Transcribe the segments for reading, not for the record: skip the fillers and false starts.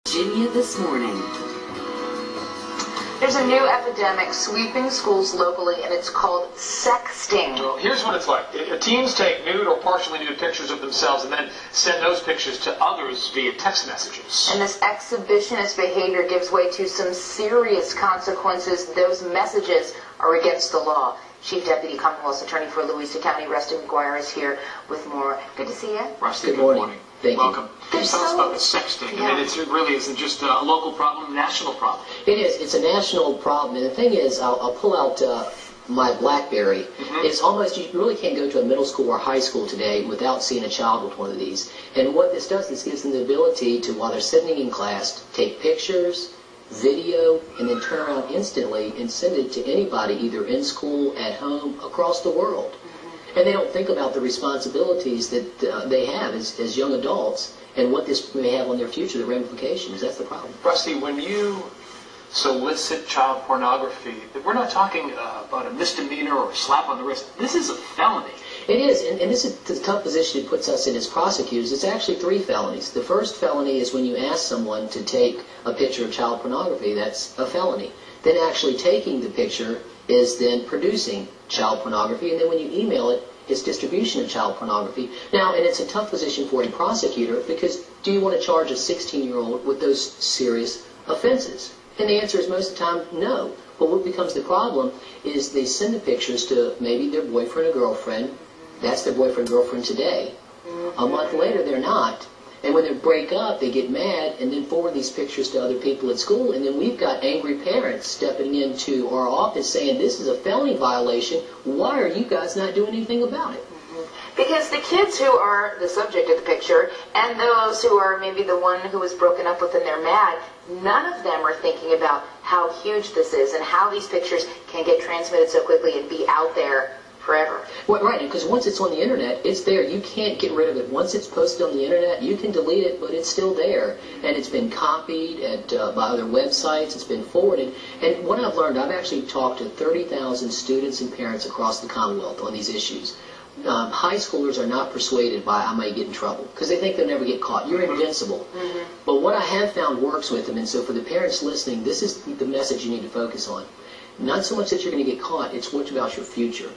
Virginia this morning. There's a new epidemic sweeping schools locally, and it's called sexting. Well, here's what it's like. Teens take nude or partially nude pictures of themselves and then send those pictures to others via text messages. And this exhibitionist behavior gives way to some serious consequences. Those messages are against the law. Chief Deputy Commonwealth Attorney for Louisa County, Rusty McGuire, is here with more. Good to see you. Rusty, good morning. Thank Welcome. you. Tell us about the sexting. Yeah. I mean, it really isn't just a local problem, a national problem. It is. It's a national problem. And the thing is, I'll pull out my BlackBerry. It's almost, you really can't go to a middle school or high school today without seeing a child with one of these. And what this does, this gives them the ability to, while they're sitting in class, take pictures, video, and then turn around instantly and send it to anybody, either in school, at home, across the world. And they don't think about the responsibilities that they have as young adults and what this may have on their future, the ramifications. That's the problem. Rusty, when you solicit child pornography, we're not talking about a misdemeanor or a slap on the wrist. This is a felony. It is, and this is the tough position it puts us in as prosecutors. It's actually 3 felonies. The first felony is when you ask someone to take a picture of child pornography. That's a felony. Then actually taking the picture is then producing child pornography, and then when you email it, it's distribution of child pornography. Now, and it's a tough position for a prosecutor, because do you want to charge a 16-year-old with those serious offenses? And the answer is most of the time, no. But what becomes the problem is they send the pictures to maybe their boyfriend or girlfriend. That's their boyfriend or girlfriend today. A month later, they're not. And when they break up, they get mad and then forward these pictures to other people at school. And then we've got angry parents stepping into our office saying, this is a felony violation. Why are you guys not doing anything about it? Because the kids who are the subject of the picture and those who are maybe the one who was broken up with and they're mad, none of them are thinking about how huge this is and how these pictures can get transmitted so quickly and be out there forever. Well, right, because once it's on the internet, it's there. You can't get rid of it. Once it's posted on the internet, you can delete it, but it's still there. And it's been copied by other websites. It's been forwarded. And what I've learned, I've actually talked to 30,000 students and parents across the Commonwealth on these issues. High schoolers are not persuaded by I might get in trouble because they think they'll never get caught. You're invincible. But what I have found works with them, and so for the parents listening, this is the message you need to focus on. Not so much that you're going to get caught, it's what about your future.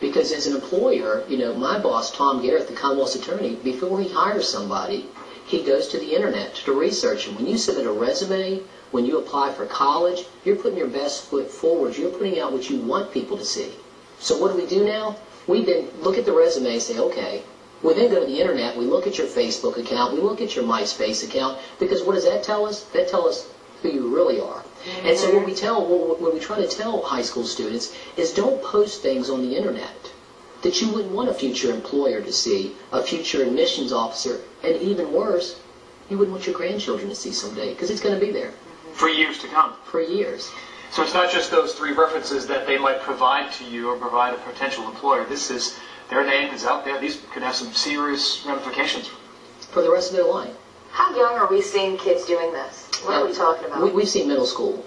Because as an employer, you know, my boss, Tom Garrett, the Commonwealth's attorney, before he hires somebody, he goes to the internet to research. And when you submit a resume, when you apply for college, you're putting your best foot forward. You're putting out what you want people to see. So what do we do now? We then look at the resume and say, okay. We then go to the internet, we look at your Facebook account, we look at your MySpace account, because what does that tell us? That tells us who you really are. And so what we try to tell high school students is don't post things on the internet that you wouldn't want a future employer to see, a future admissions officer, and even worse, you wouldn't want your grandchildren to see someday, because it's going to be there. For years to come. For years. So it's not just those 3 references that they might provide to you or provide a potential employer. This is, their name is out there. These could have some serious ramifications. For the rest of their life. How young are we seeing kids doing this? What are we talking about? We've seen middle school.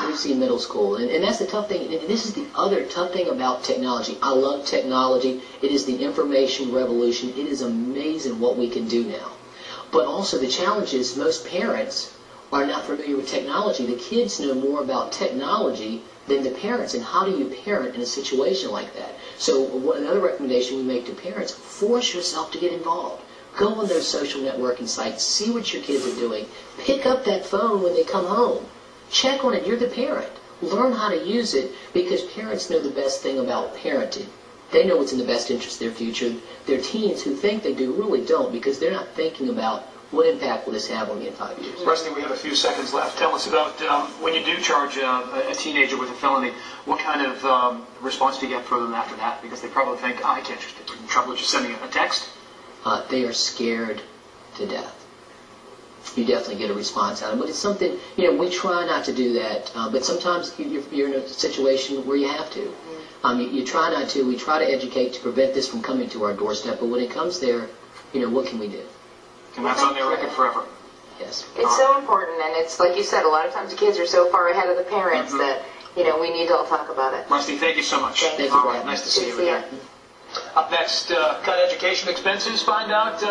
We've seen middle school. And that's the tough thing. And this is the other tough thing about technology. I love technology. It is the information revolution. It is amazing what we can do now. But also the challenge is most parents are not familiar with technology. The kids know more about technology than the parents. And how do you parent in a situation like that? So another recommendation we make to parents, force yourself to get involved. Go on those social networking sites. See what your kids are doing. Pick up that phone when they come home. Check on it. You're the parent. Learn how to use it, because parents know the best thing about parenting. They know what's in the best interest of their future. Their teens who think they do really don't, because they're not thinking about what impact will this have on me in 5 years. Rusty, we have a few seconds left. Tell us about when you do charge a teenager with a felony, what kind of response do you get from them after that? Because they probably think, I can't just get in trouble with just sending a text. They are scared to death. You definitely get a response out of it. But it's something, you know, we try not to do that. But sometimes you're in a situation where you have to. You try not to. We try to educate to prevent this from coming to our doorstep. But when it comes there, you know, what can we do? And that's on their record forever. Yes. It's so important. And it's like you said, a lot of times the kids are so far ahead of the parents that, you know, we need to all talk about it. Rusty, thank you so much. Thank you. All right, nice to see you again. Up next, cut education expenses. Find out